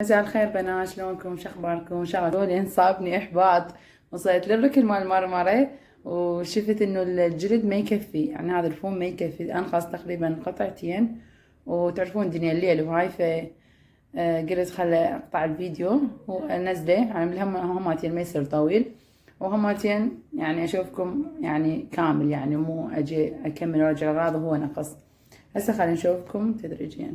مساء الخير بنات، شلونكم؟ شخباركم؟ شغلوني صابني احباط. وصلت للركن مال مرمرة وشفت انه الجلد ما يكفي، يعني هذا الفوم ما يكفي، انقص تقريبا قطعتين. وتعرفون دنيا الليل وهاي قلت خل اقطع الفيديو وانزله، يعني هماتين ما يصير طويل، وهماتين يعني اشوفكم يعني كامل، يعني مو اجي اكمل وارجع اغراض وهو نقص. هسه خلينا نشوفكم تدريجيا.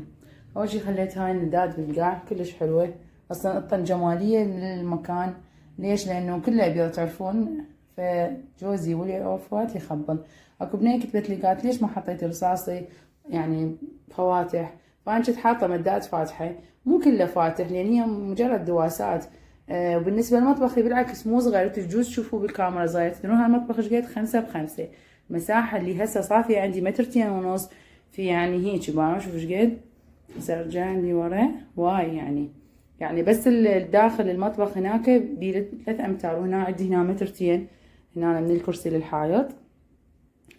اول شي خليت هاي النداد بالقاع كلش حلوة، اصلا قطن جمالية للمكان. ليش؟ لانه كله ابيض تعرفون، فجوزي ولي اوفات يخبل. اكو بنية كتبت لي قالت ليش ما حطيتي رصاصي يعني فواتح؟ فانا كنت حاطة مداد فاتحة، مو كله فاتح لان هي مجرد دواسات. وبالنسبة لمطبخي بالعكس مو صغير، تجوز تشوفوا بالكاميرا صغير. تدرون هالمطبخ ايش قد؟ 5 ب5. المساحة اللي هسه صافية عندي مترتين ونص، في يعني هيك باعوا شوف ايش قد. هسه ارجع لي ورا واي يعني بس الداخل المطبخ هناك بيه 3 امتار، وهنا عندي هنا مترتين هنا من الكرسي للحائط.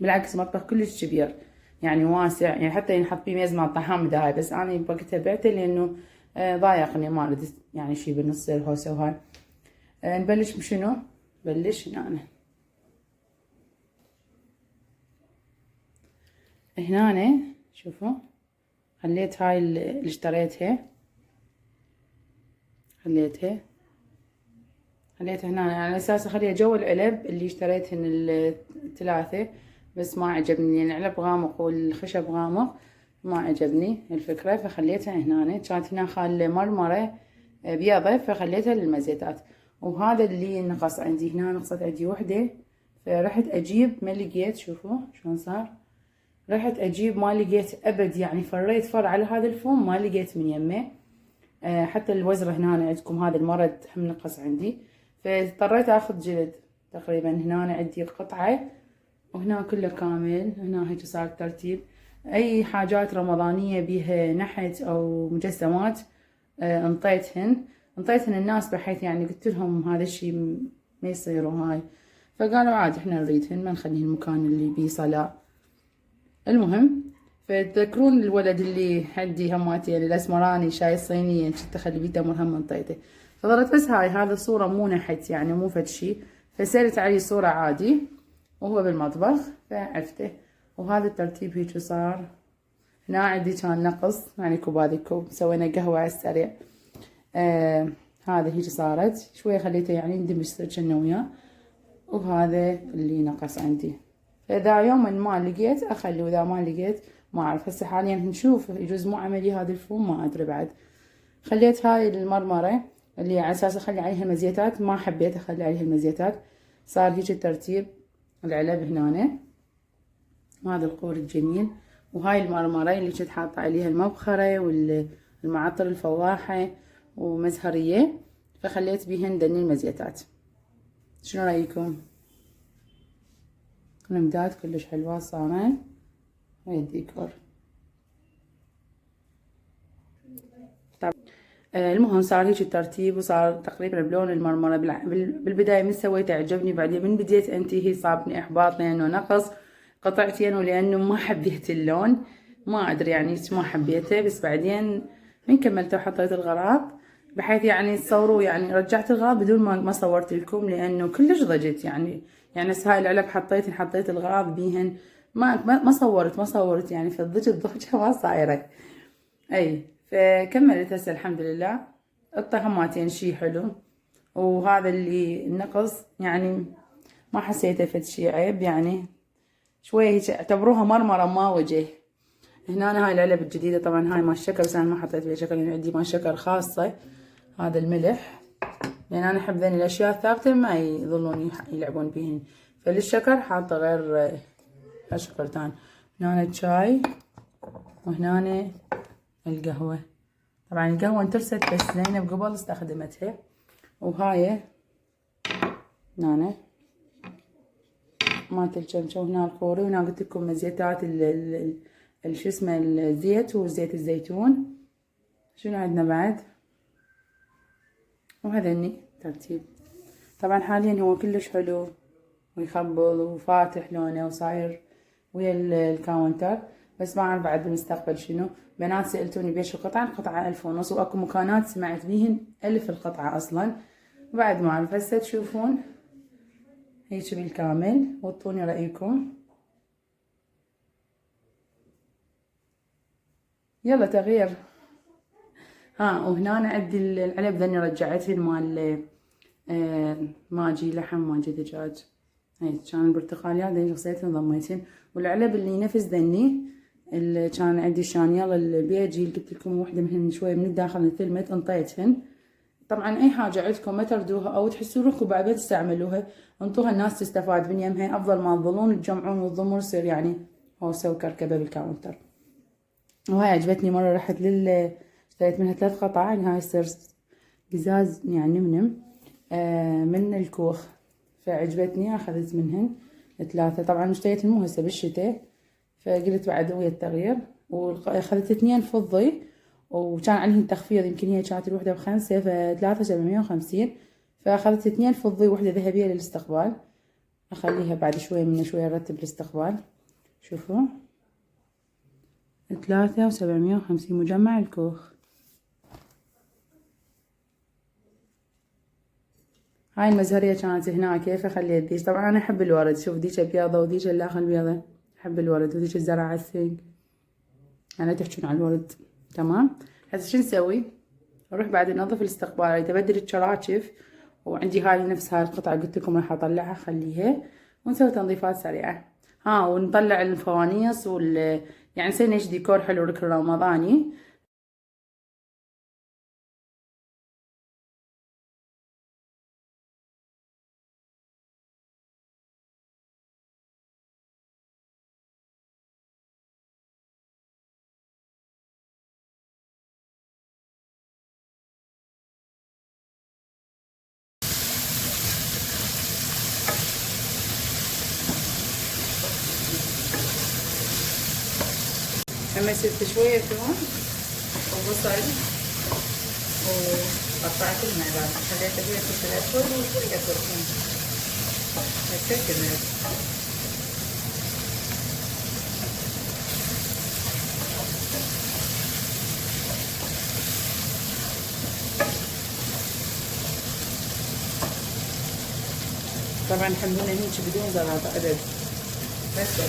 بالعكس مطبخ كلش كبير يعني واسع، يعني حتى ينحط بيه ميز مال طعام داي، بس انا بوقتها بعته لانه ضايقني، ما اريد يعني شي بالنص الهوسه وهاي. نبلش بشنو؟ بلش هنا شوفوا. خليت هاي اللي اشتريتها، خليتها هنا على اساس اخليها جو العلب اللي اشتريتهن الثلاثة، بس ما عجبني لان العلب غامق والخشب غامق، ما عجبني الفكرة، فخليتها هنا. كانت هنا خال مرمرة بيضة فخليتها للمزيتات. وهذا اللي نقص عندي هنا، نقصت عندي وحدة، فرحت اجيب ما لقيت. شوفوا شلون صار، رحت اجيب ما لقيت ابد، يعني فريت فر على هذا الفوم ما لقيت من يمه. حتى الوزرة هنا عندكم هذا المرض هم نقص عندي، فاضطريت اخذ جلد. تقريبا هنا عندي قطعة وهنا كله كامل. هنا هيك صار ترتيب. اي حاجات رمضانية بيها نحت او مجسمات انطيتهن الناس، بحيث يعني قلت لهم هذا الشيء ما يصير وهاي، فقالوا عادي احنا نريدهن ما نخليهن المكان اللي بيه صلاة. المهم، فتذكرون الولد اللي عندي هماتي الاسمراني شاي الصينية كنت اخلي بيه تمر هم انطيته. فظلت بس هاي هذا صورة مو نحت يعني مو فد شي، فسالت علي صورة عادي وهو بالمطبخ فعرفته. وهذا الترتيب هيك صار. هنا عندي كان نقص يعني كوب كوب، سوينا قهوة على السريع. هذا هيك صارت شوية، خليته يعني يندمج كأنه وياه. وهذا اللي نقص عندي، فإذا يوما ما لقيت أخلي، وإذا ما لقيت ما أعرف. هسه حاليا نشوف يجوز مو عملي هذا الفوم، ما أدري بعد. خليت هاي المرمرة اللي على أساس أخلي عليها مزيتات، ما حبيت أخلي عليها المزيتات، صار هيك الترتيب. العلب هنا وهذا القور الجميل، وهاي المرمرة اللي كنت حاطة عليها المبخرة والمعطر الفواحة ومزهرية، فخليت بيهن دني المزيتات. شنو رأيكم؟ النمدات كلش حلوة صارن. هاي الديكور. طب المهم صار هيك الترتيب، وصار تقريبا بلون المرمرة. بالبداية من سويته عجبني، بعدين من بديت انتهي صابني احباط لانه نقص قطعتين، ولانه ما حبيت اللون، ما ادري يعني ما حبيته. بس بعدين من كملته وحطيت الغراض، بحيث يعني تصوروا، يعني رجعت الغراض بدون ما صورت لكم لانه كلش ضجت يعني هسه هاي العلب حطيت الغراض بيهن، ما صورت يعني، فالضجت ضجة ما صايرة. اي فكملت هسه الحمد لله. الطهماتين شي حلو، وهذا اللي النقص يعني ما حسيته فد شي عيب، يعني شوية هيك اعتبروها مرمرة ما وجه. هنا هاي العلب الجديدة، طبعا هاي مال الشكر، بس انا ما حطيت فيها شكر لان عندي مال شكر خاصة. هذا الملح، لان انا احب ذني الاشياء الثابتة ما يظلون يلعبون بيهن، فللشكر حاطة غير شكرتان. هنا الشاي، وهنا القهوة. طبعا القهوة انترست بس زينب قبل استخدمتها. وهاي هنا مالت الشمشة، وهنا القوري، وهنا قلت لكم مزيتات شو اسمه الزيت وزيت الزيتون. شنو عندنا بعد؟ وهذني ترتيب. طبعا حاليا هو كلش حلو ويخبل وفاتح لونه وصاير ويا الكاونتر. بس ما أعرف بعد بالمستقبل شنو. بنات سألتوني بيش القطعة، القطعة 1500، وأكو مكانات سمعت بيهن 1000 القطعة أصلا. بعد ما أعرف. هسه تشوفون هيك بالكامل، وطوني رأيكم. يلا تغيير. وهنا عندي العلب ذني رجعتهن مال ماجي لحم ماجي دجاج. هاي كان البرتقاليات ذني غسيتهن ضميتهن. والعلب اللي نفس ذني اللي كان عندي شانيال البيجي اللي قلت لكم وحده منهن شويه من الداخل انثلمت انطيتهن. طبعا اي حاجه عندكم ما تردوها او تحسوا روحكم بعد تستعملوها انطوها الناس تستفاد من يمها، افضل ما تظلون تجمعون وتضمون يصير يعني هوسه وكركبه بالكاونتر. وهاي عجبتني مره رحت اشتريت منها 3 قطع. هاي يصير قزاز يعني من الكوخ، فعجبتني اخذت منهن 3. طبعا اشتريت مو هسه بالشتاء، فقلت بعد ويا التغيير. واخذت 2 فضي، وكان عليهن تخفيض، يمكن هي كانت الوحدة ب5 ف3 750، فاخذت 2 فضي وحدة ذهبية للاستقبال. اخليها بعد شوية من شوية نرتب الاستقبال. شوفوا 3 و750 مجمع الكوخ. هاي المزهرية كانت هناك فخليت ذيك. طبعا انا احب الورد، شوف ذيك بيضة وذيك الاخر بيضة، احب الورد. وذيك الزرع السيق. انا تحكون عن الورد تمام. هسه شو نسوي؟ نروح بعد ننظف الاستقبال، تبدل الشراكف. وعندي هاي نفس هاي القطعة قلت لكم راح اطلعها اخليها، ونسوي تنظيفات سريعة. ونطلع الفوانيس يعني نسوي ايش ديكور حلو ركن رمضاني. لما يصير شوية ثوم وبصل وقطعت المعلقة، خليت فيها فلفل اسود وشوية كركم هكا كذا. طبعا حملونا هيك بدون زلطة ابد، بس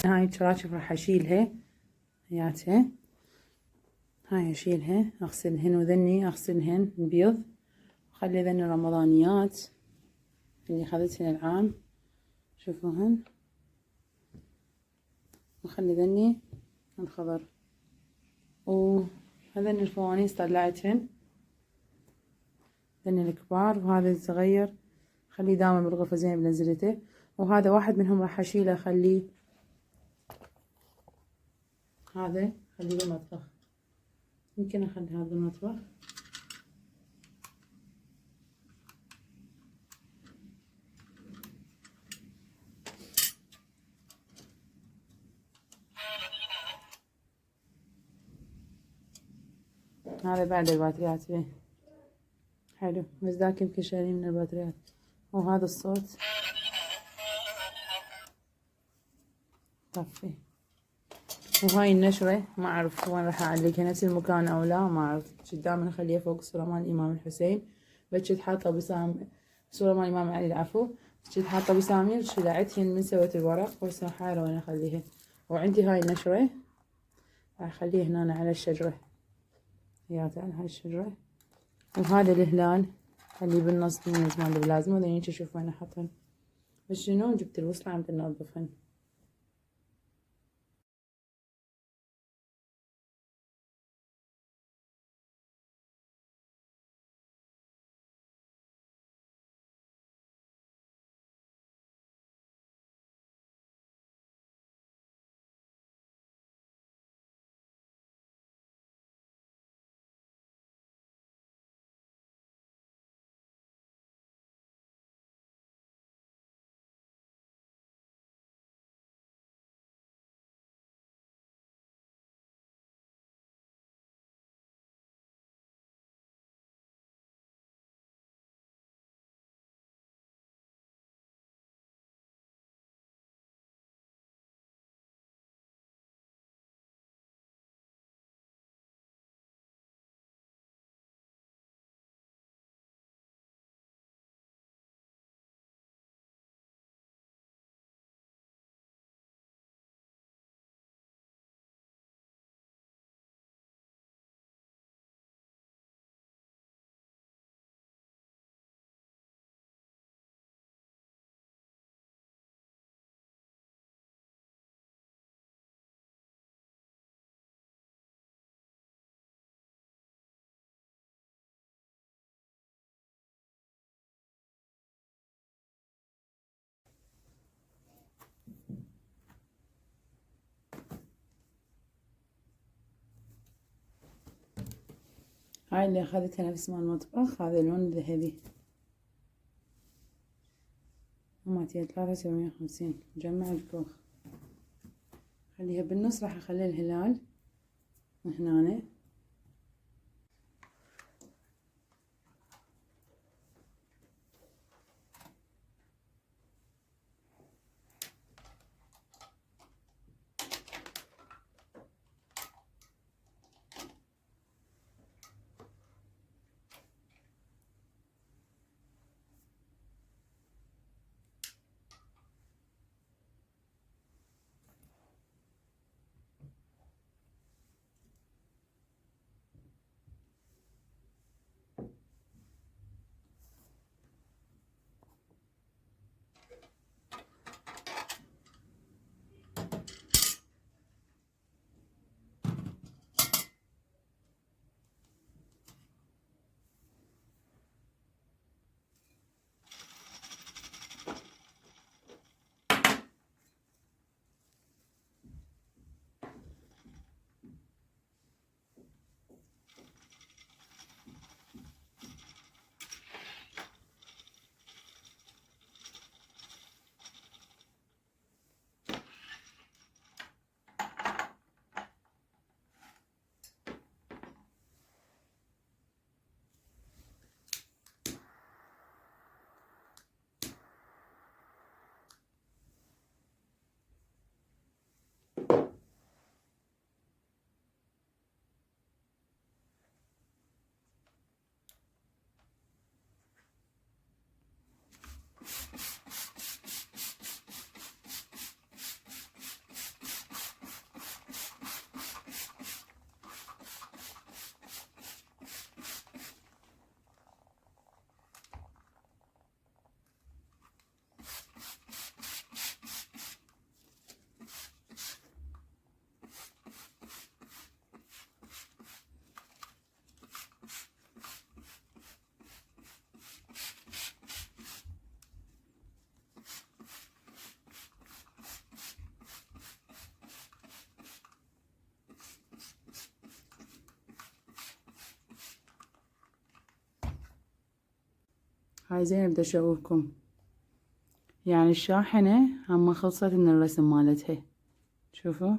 هاي الشراشف راح اشيلها هياتها. هاي اشيلها اغسلهن، وذني اغسلهن البيض، وخلي ذني الرمضانيات اللي اخذتهن العام شوفوهن، وخلي ذني الخضر. وهذني الفوانيس طلعتهن، ذني الكبار، وهذا الصغير خليه دائما بالغرفة زين بنزلته. وهذا واحد منهم راح اشيله اخليه، هذا خليه بالمطبخ، يمكن اخلي هذا بالمطبخ. هذا بعد الباتريات به حلو، بس ذاك يمكن شاري من الباتريات. وهذا الصوت طفي. وهاي النشرة ما اعرف وين راح اعلقها، نفس المكان او لا ما اعرف. دائما اخليها فوق صورة مال الامام الحسين، بس كنت حاطة صورة مال الامام علي العفو، كنت حاطة بسامير شلعتهن من سويت الورق، وهسه حايرة وين اخليها. وعندي هاي النشرة راح اخليها هنا على الشجرة، هيات على هاي الشجرة. وهذا الهلال خليه بالنص من مال بلازما، وذني تشوفون وين احطهن. بس شنو جبت الوصلة عم بنظفهن. هاي اللي اخذتها نفس مال المطبخ، هذا اللون الذهبي، مالتي 3750 مجمع الكوخ. خليها بالنص، راح اخلي الهلال هنا. هاي زين، بدي اشوفكم يعني الشاحنة هم خلصت من الرسم مالتها، شوفوا.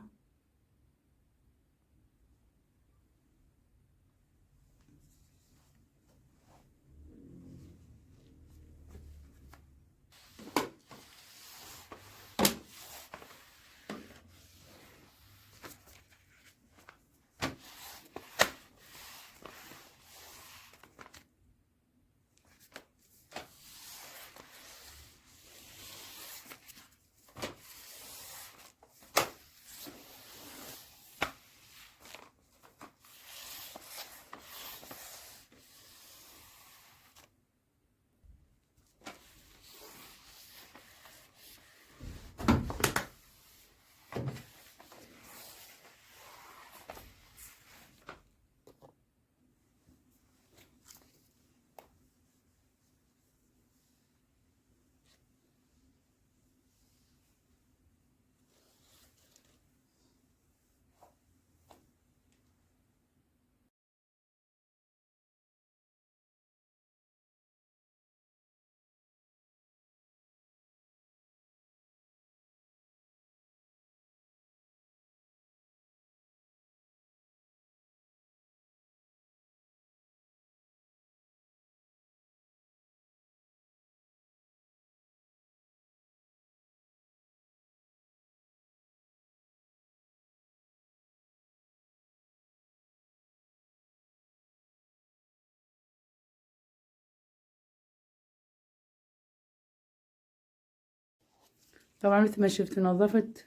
طبعا مثل ما شفتوا نظفت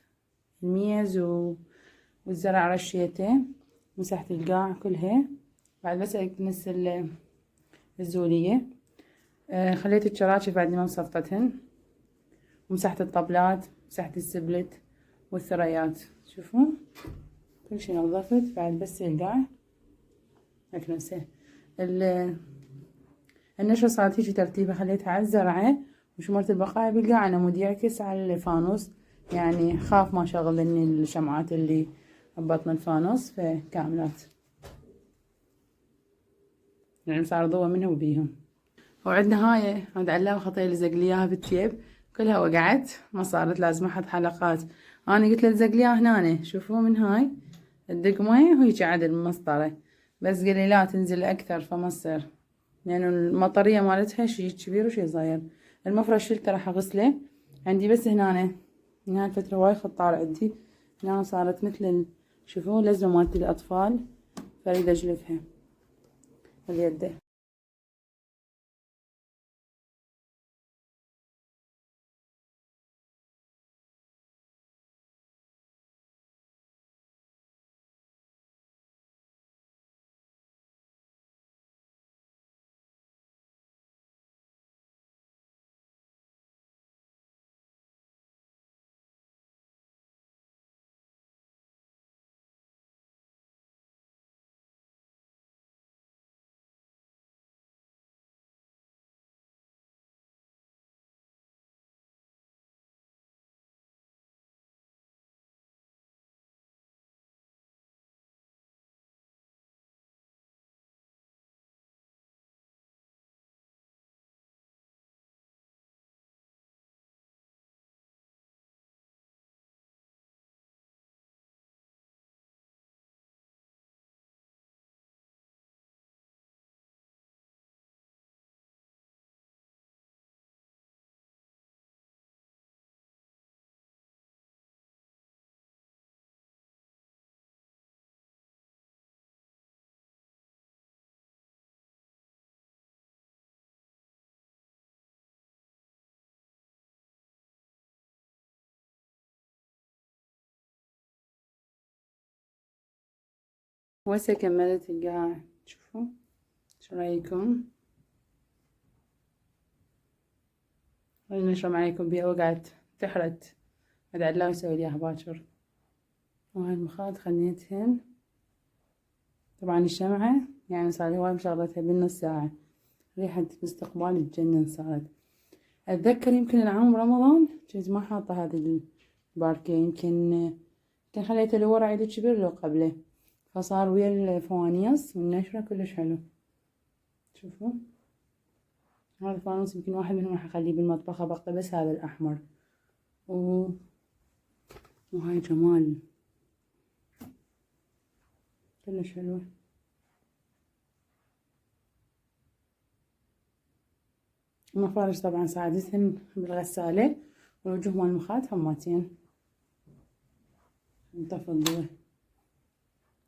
الميز والزرع رشيته، مسحت القاع كلها. بعد بس اكنس الزولية. خليت الشراشف بعد ما صفتهن، ومسحت الطبلات، مسحت السبلت والثريات. شوفوا كل شي نظفت. بعد بس القاع اكنسه. النشرة صارت هيجي ترتيبة، خليتها على الزرعة وشمرت البقايا بالقاع على مود يعكس على الفانوس، يعني خاف ما شغل الشمعات اللي ببطن الفانوس فكاملات. يعني صار ضوء منها وبيهم. وعندنا هاي عند علاوة خطية لزق لي اياها بالتيب، كلها وقعت ما صارت، لازم احط حلقات. انا قلت له لزق لي اياها هنا، شوفوا من هاي تدق مي وهيجي عدل المسطرة، بس قال لي لا تنزل اكثر فما تصير، لانه يعني المطرية مالتها شي كبير وشي صغير. المفرش شلته راح اغسله عندي، بس هنا هاي الفترة وايد خطار عندي، هنا صارت مثل شوفوا لزمة مالت الاطفال، فاريد اجلفها باليده. وهسه كملت القاع، شوفوا شو رايكم؟ خليني نشرب عليكم بيها، وقعت تحرت بعد لا يسوي لي اياها باكر. وهاي المخاط خليتهن، طبعا الشمعة يعني صار لي هواي مشغلتها بالنص ساعة، ريحة استقبال تجنن صارت. اتذكر يمكن العام رمضان كنت ما حاطة هذا الباركيه، يمكن خليته لورا عيد كبير لو قبله، فصار ويا الفوانيس والنشرة كلش حلو. شوفوا هذا الفانوس يمكن واحد منهم راح اخليه بالمطبخ، ابقى بس هذا الاحمر وهاي جمال كلش حلوة. المفارش طبعا ساعدتهن بالغسالة، والوجوه مال المخاط هماتين نطفي الضوء.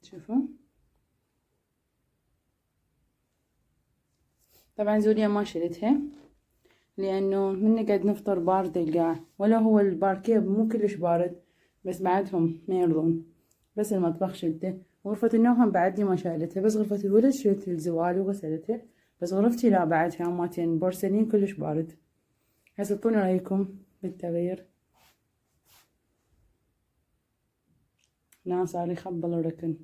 شوفوا طبعا زوليا ما شلتها لانه من نقعد نفطر بارد القاع، ولا هو الباركيه مو كلش بارد، بس بعدهم ما يرضون. بس المطبخ شلته، غرفة النوم هم بعدني ما شالتها، بس غرفة الولد شلت الزوال وغسلتها، بس غرفتي لا بعدها هماتين بورسلين كلش بارد. هسه اعطوني رايكم بالتغيير. لا صار يخبل الركن.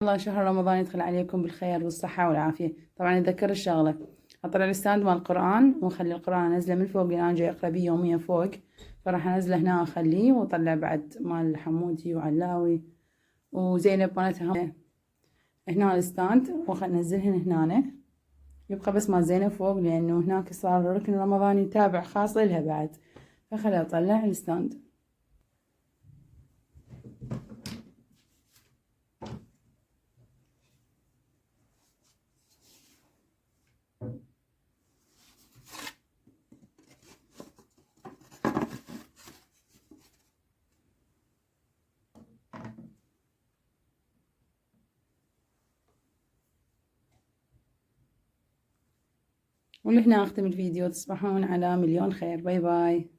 الله شهر رمضان يدخل عليكم بالخير والصحة والعافية. طبعا اتذكر الشغلة، اطلع الستاند مال القرآن واخلي القرآن انزله من فوق، لان انا جاي اقرا بيه يوميا فوق، فراح انزله هنا اخليه، واطلع بعد مال حمودي وعلاوي وزينب مالتها هنا الستاند، انزلهن هنا، يبقى بس مال زينب فوق، لانه هناك صار ركن رمضاني تابع خاص لها بعد، فخلي اطلع الستاند. ولهنا اختم الفيديو، تصبحون على مليون خير، باي باي.